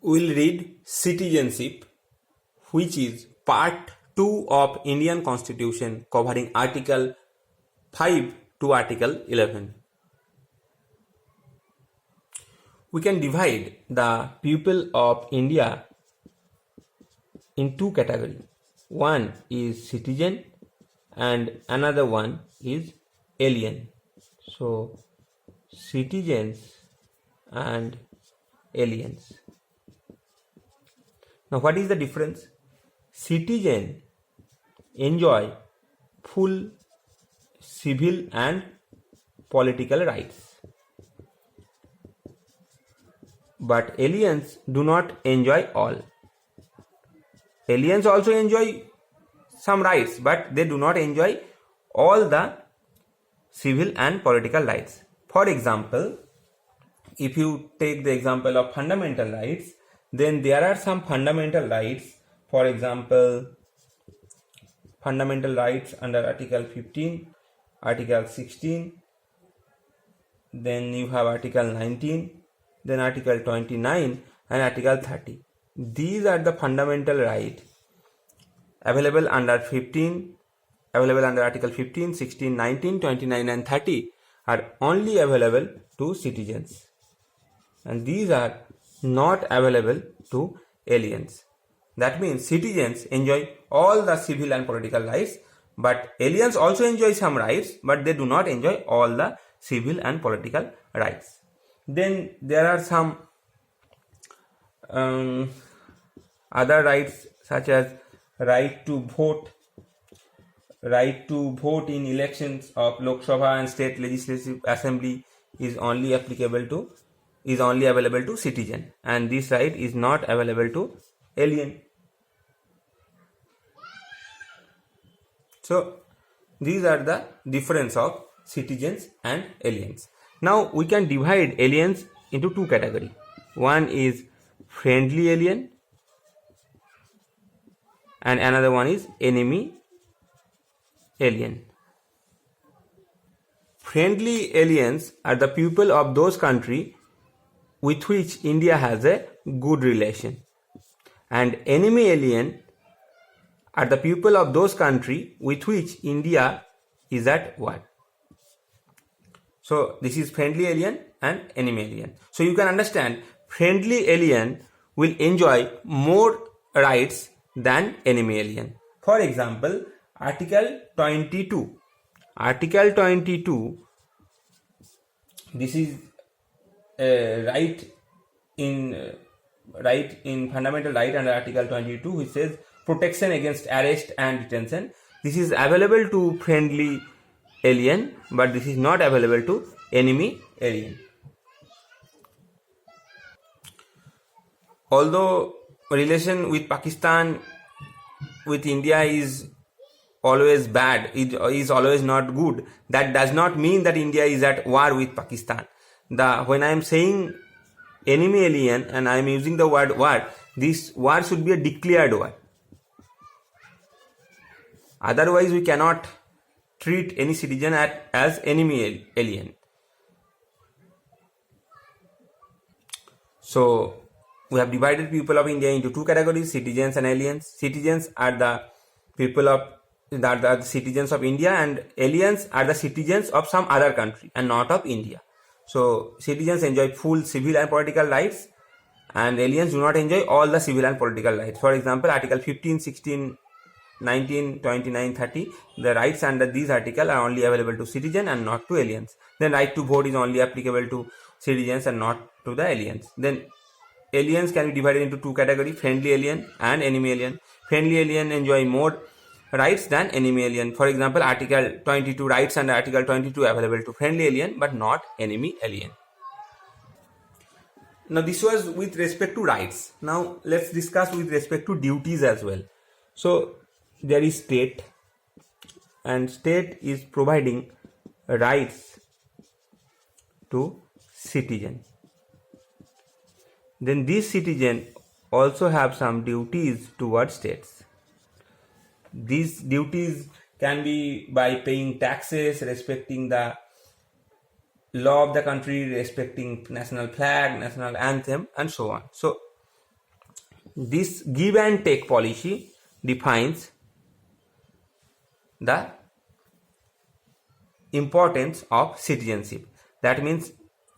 we'll read citizenship, which is part 2 of Indian Constitution, covering Article 5 to Article 11. We can divide the people of India in two categories. One is citizen and another one is alien. So, citizens and aliens. Now, what is the difference? Citizens enjoy full civil and political rights, but aliens do not enjoy all. Aliens also enjoy some rights, but they do not enjoy all the civil and political rights. For example, if you take the example of fundamental rights, then there are some fundamental rights. For example, fundamental rights under Article 15, Article 16, then you have Article 19, then Article 29 and Article 30. These are the fundamental rights available under Article 15, 16, 19, 29 and 30 are only available to citizens, and these are not available to aliens. That means citizens enjoy all the civil and political rights, but aliens also enjoy some rights, but they do not enjoy all the civil and political rights. Then there are some other rights such as right to vote in elections of Lok Sabha and state legislative assembly is only available to citizen, and this right is not available to alien. So these are the difference of citizens and aliens. Now we can divide aliens into two categories. One is friendly alien and another one is enemy alien. Friendly aliens are the people of those countries with which India has a good relation, and enemy alien are the people of those countries with which India is at war. So this is friendly alien and enemy alien. So you can understand friendly alien will enjoy more rights than enemy alien. For example, Article 22. Article 22, this is right in fundamental right under Article 22, which says protection against arrest and detention. This is available to friendly alien, but this is not available to enemy alien. Although relation with Pakistan with India is always bad, it is always not good, that does not mean that India is at war with Pakistan. When I am saying enemy alien and I am using the word war, this war should be a declared war. Otherwise, we cannot treat any citizen as enemy alien. So we have divided people of India into two categories: citizens and aliens. Citizens are the people of the citizens of India, and aliens are the citizens of some other country and not of India. So citizens enjoy full civil and political rights, and aliens do not enjoy all the civil and political rights. For example, Article 15, 16, 19, 29, 30, the rights under these articles are only available to citizens and not to aliens. Then right to vote is only applicable to citizens and not to the aliens. Then aliens can be divided into two categories: friendly alien and enemy alien. Friendly alien enjoy more rights than enemy alien. For example, Article 22, rights under Article 22 available to friendly alien but not enemy alien. Now this was with respect to rights. Now let's discuss with respect to duties as well. So there is state, and state is providing rights to citizen. Then these citizens also have some duties towards states. These duties can be by paying taxes, respecting the law of the country, respecting national flag, national anthem, and so on. So This give and take policy defines the importance of citizenship. That means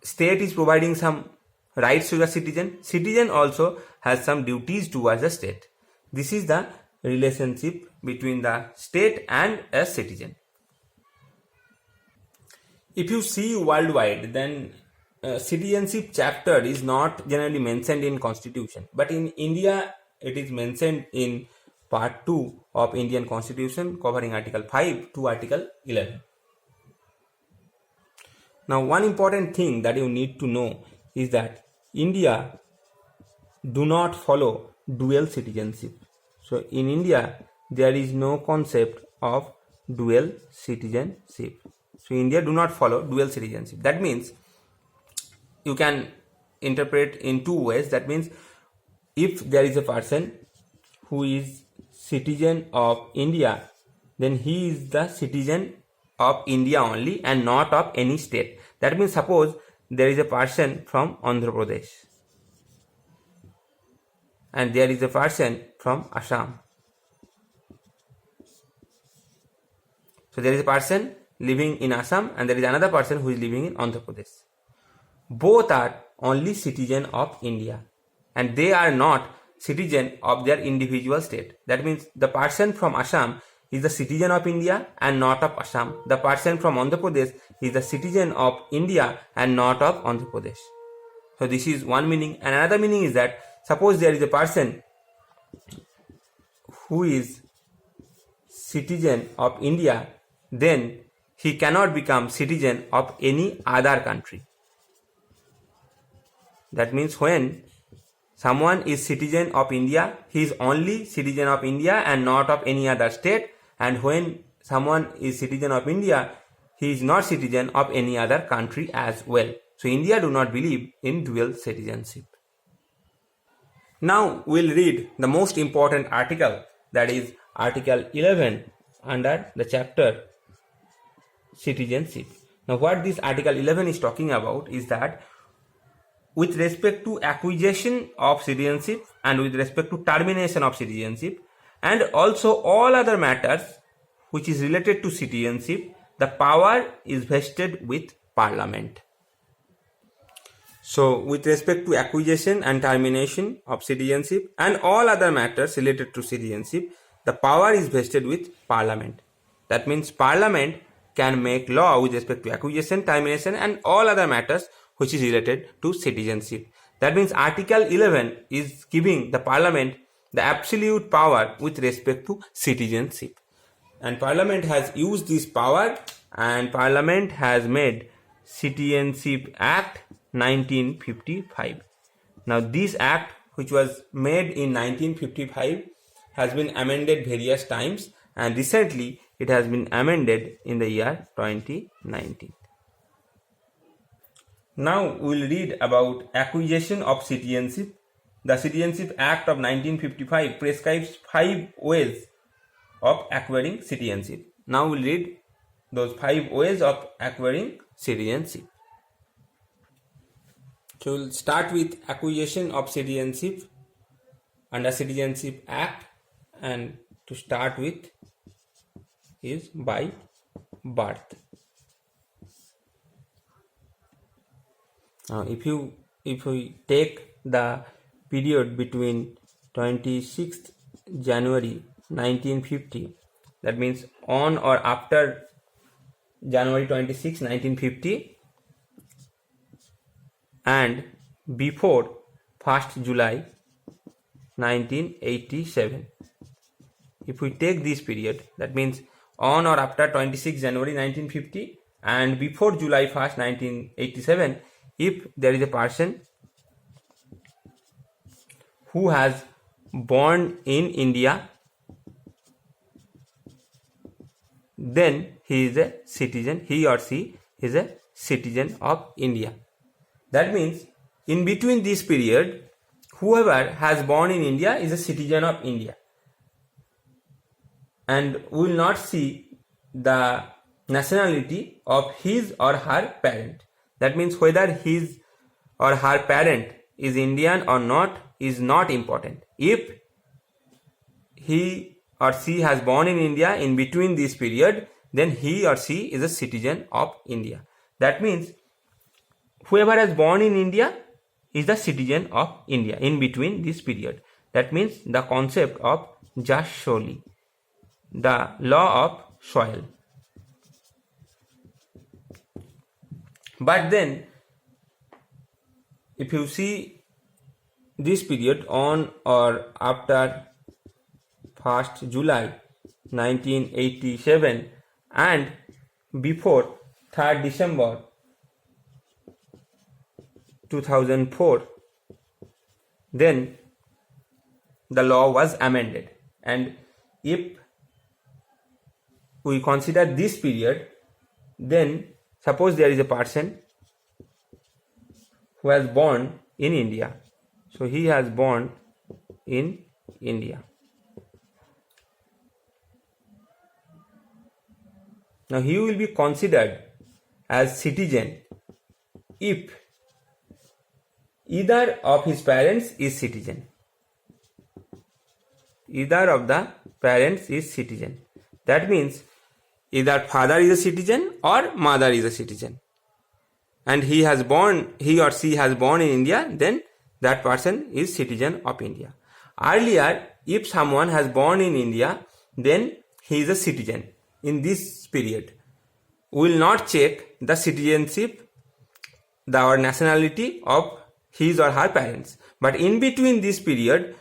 state is providing some rights to the citizen. Citizen also has some duties towards the state. This is the relationship between the state and a citizen. If you see worldwide, then citizenship chapter is not generally mentioned in constitution, but in India it is mentioned in part 2 of Indian constitution, covering article 5 to article 11. Now, one important thing that you need to know is that India do not follow dual citizenship. So in India there is no concept of dual citizenship. So India do not follow dual citizenship. That means you can interpret in two ways. That means if there is a person who is citizen of India, then he is the citizen of India only and not of any state. That means suppose there is a person from Andhra Pradesh and there is a person from Assam. So there is a person living in Assam and there is another person who is living in Andhra Pradesh. Both are only citizen of India and they are not citizen of their individual state. That means the person from Assam is the citizen of India and not of Assam. The person from Andhra Pradesh is the citizen of India and not of Andhra Pradesh. So this is one meaning. And another meaning is that suppose there is a person who is citizen of India, then he cannot become citizen of any other country. That means when someone is citizen of India, he is only citizen of India and not of any other state. And when someone is citizen of India, he is not citizen of any other country as well. So India do not believe in dual citizenship. Now we'll read the most important article, that is Article 11 under the chapter citizenship. Now what this Article 11 is talking about is that with respect to acquisition of citizenship and with respect to termination of citizenship and also all other matters which is related to citizenship, the power is vested with Parliament. So with respect to acquisition and termination of citizenship and all other matters related to citizenship, the power is vested with Parliament. That means Parliament can make law with respect to acquisition, termination and all other matters which is related to citizenship. That means Article 11 is giving the Parliament the absolute power with respect to citizenship. And Parliament has used this power and Parliament has made Citizenship Act 1955. Now this act, which was made in 1955, has been amended various times and recently it has been amended in the year 2019. Now we will read about acquisition of citizenship. The Citizenship Act of 1955 prescribes 5 ways of acquiring citizenship. Now we will read those 5 ways of acquiring citizenship. So we will start with acquisition of citizenship under Citizenship Act, and to start with is by birth. Now if we take the period between 26th January 1950, that means on or after January 26, 1950 and before 1st July 1987. If we take this period, that means on or after 26 January 1950 and before July 1st 1987, if there is a person who has born in India, then he is a citizen, he or she is a citizen of India. That means in between this period, whoever has born in India is a citizen of India, and we will not see the nationality of his or her parent. That means whether his or her parent is Indian or not is not important. If he or she has born in India in between this period, then he or she is a citizen of India. That means whoever has born in India is the citizen of India in between this period. That means the concept of jus soli, the law of soil. But then if you see this period on or after 1st July 1987 and before 3rd December 2004, then the law was amended. And if we consider this period, then suppose there is a person who has born in India. So he has born in India. Now he will be considered as citizen if either of his parents is citizen. Either of the parents is citizen. That means either father is a citizen or mother is a citizen. And he or she has born in India, then that person is citizen of India. Earlier, if someone has born in India, then he is a citizen. In this period, we will not check the citizenship, or nationality of his or her parents. But in between this period,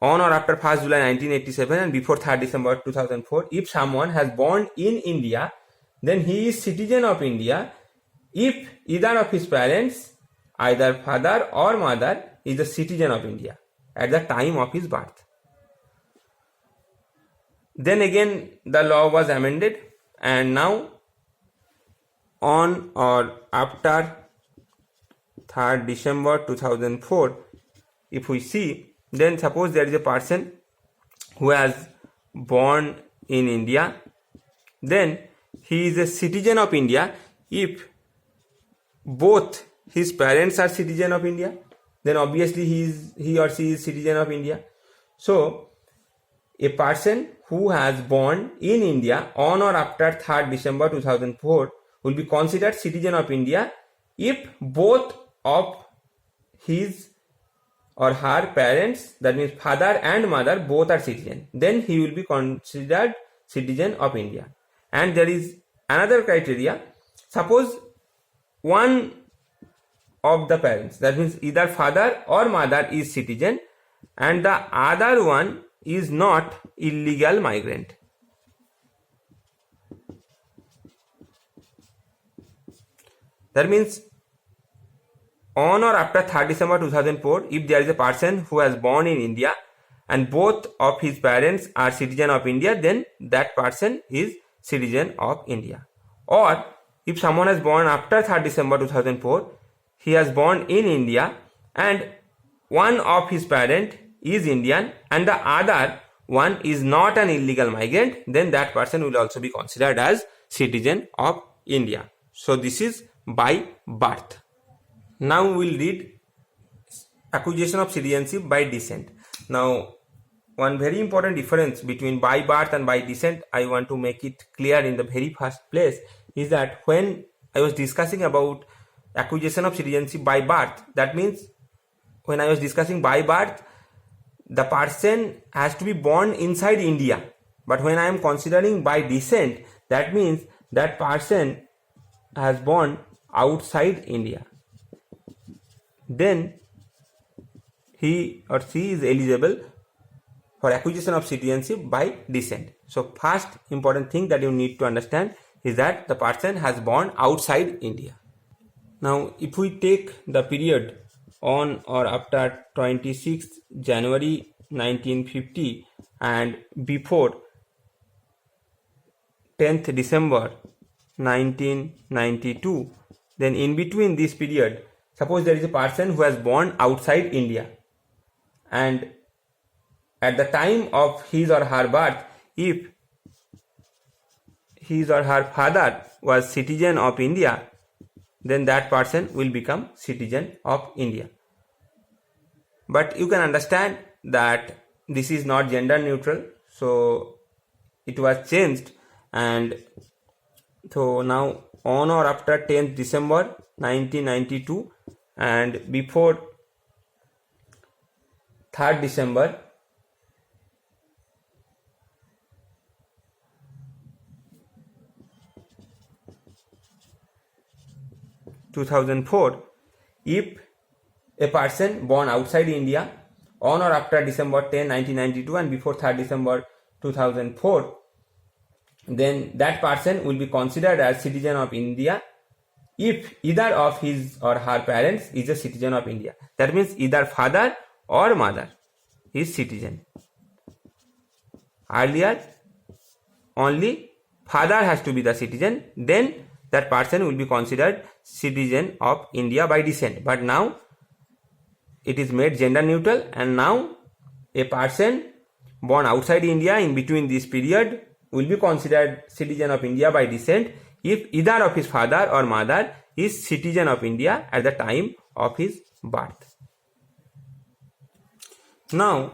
on or after 1st July 1987 and before 3rd December 2004, if someone has born in India, then he is citizen of India if either of his parents, either father or mother, is a citizen of India at the time of his birth. Then again the law was amended, and now on or after 3rd December 2004, if we see, then suppose there is a person who has born in India, then he is a citizen of India if both his parents are citizen of India, then obviously he or she is citizen of India. So a person who has born in India on or after 3rd December 2004 will be considered citizen of India if both of his or her parents, that means father and mother, both are citizen. Then he will be considered citizen of India. And there is another criteria. Suppose one of the parents, that means either father or mother, is citizen and the other one is not illegal migrant. That means on or after 3rd December 2004, if there is a person who has born in India and both of his parents are citizen of India, then that person is citizen of India. Or if someone has born after 3rd December 2004, he has born in India and one of his parents is Indian and the other one is not an illegal migrant, then that person will also be considered as citizen of India. So this is by birth. Now we will read acquisition of citizenship by descent. Now one very important difference between by birth and by descent, I want to make it clear in the very first place, is that when I was discussing about acquisition of citizenship by birth, that means when I was discussing by birth, the person has to be born inside India. But when I am considering by descent, that means that person has born outside India. Then he or she is eligible for acquisition of citizenship by descent. So first important thing that you need to understand is that the person has born outside India. Now if we take the period on or after 26th January 1950 and before 10th December 1992, then in between this period, suppose there is a person who has born outside India and at the time of his or her birth, if his or her father was citizen of India, then that person will become citizen of India. but you can understand that this is not gender neutral, so it was changed. And so now on or after 10th December 1992 and before 3rd December 2004, if a person born outside India on or after December 10, 1992 and before 3rd December 2004, then that person will be considered as citizen of India if either of his or her parents is a citizen of India. That means either father or mother is citizen. Earlier, only father has to be the citizen, then that person will be considered citizen of India by descent. But now it is made gender neutral, and now a person born outside India in between this period will be considered citizen of India by descent if either of his father or mother is citizen of India at the time of his birth. Now,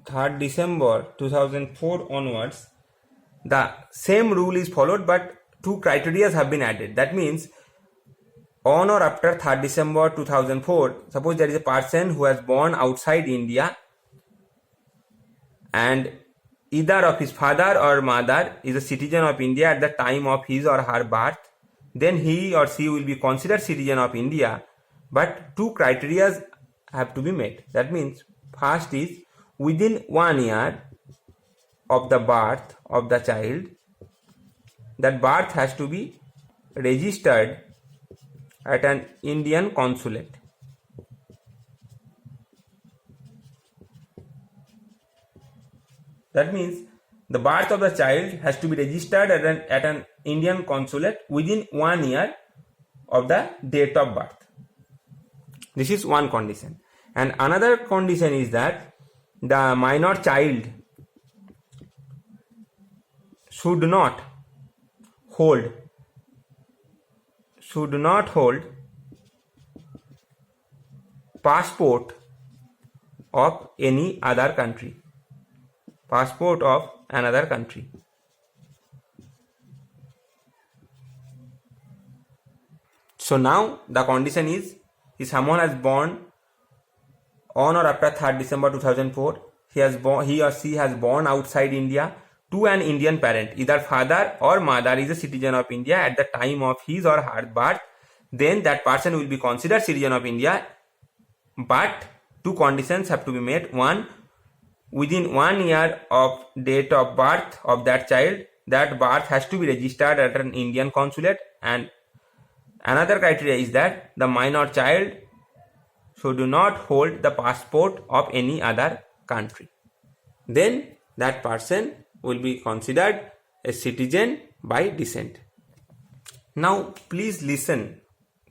3rd December 2004 onwards, the same rule is followed, but two criteria have been added. That means on or after 3rd December 2004, suppose there is a person who has born outside India and either of his father or mother is a citizen of India at the time of his or her birth, then he or she will be considered citizen of India, but two criteria have to be met. That means first is within 1 year of the birth of the child, that birth has to be registered at an Indian consulate. That means the birth of the child has to be registered at an Indian consulate within 1 year of the date of birth. This is one condition. And another condition is that the minor child should not hold passport of any other country. Passport of another country. So now the condition is, if someone has born on or after 3rd December 2004, he or she has born outside India to an Indian parent, either father or mother is a citizen of India at the time of his or her birth, then that person will be considered citizen of India, but two conditions have to be met. One, within 1 year of date of birth of that child, that birth has to be registered at an Indian consulate, and another criteria is that the minor child should not hold the passport of any other country. Then that person will be considered a citizen by descent. Now please listen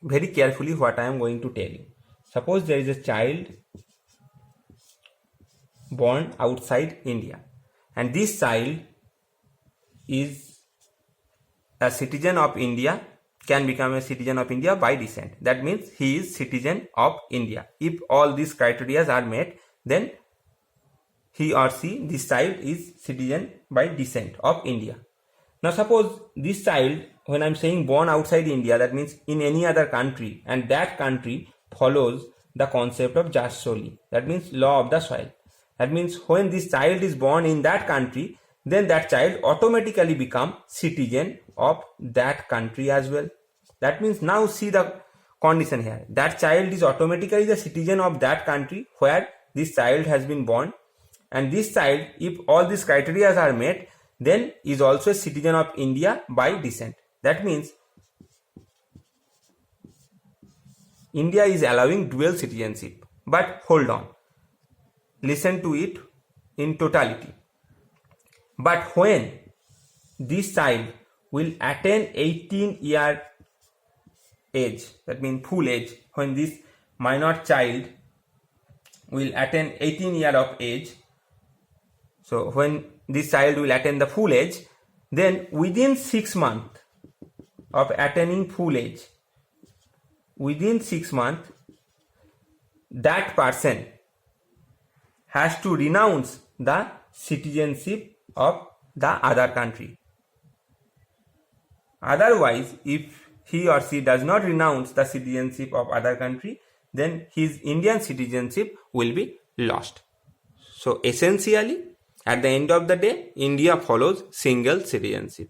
very carefully what I am going to tell you. Suppose there is a child born outside India, and this child is a citizen of India, can become a citizen of India by descent. That means he is citizen of India. If all these criteria are met, then he or she, this child is citizen by descent of India. Now suppose this child, when I am saying born outside India, that means in any other country, and that country follows the concept of jus soli, that means law of the soil. That means when this child is born in that country, then that child automatically become citizen of that country as well. That means now see the condition here. That child is automatically the citizen of that country where this child has been born, and this child, if all these criteria are met, then is also a citizen of India by descent. That means India is allowing dual citizenship. But hold on, listen to it in totality. But when this child will attain 18-year age, that means full age, when this minor child will attain 18 years of age, so when this child will attain the full age, then within 6 months of attaining full age, within 6 months, that person has to renounce the citizenship of the other country. Otherwise, if he or she does not renounce the citizenship of other country, then his Indian citizenship will be lost. So essentially, at the end of the day, India follows single citizenship.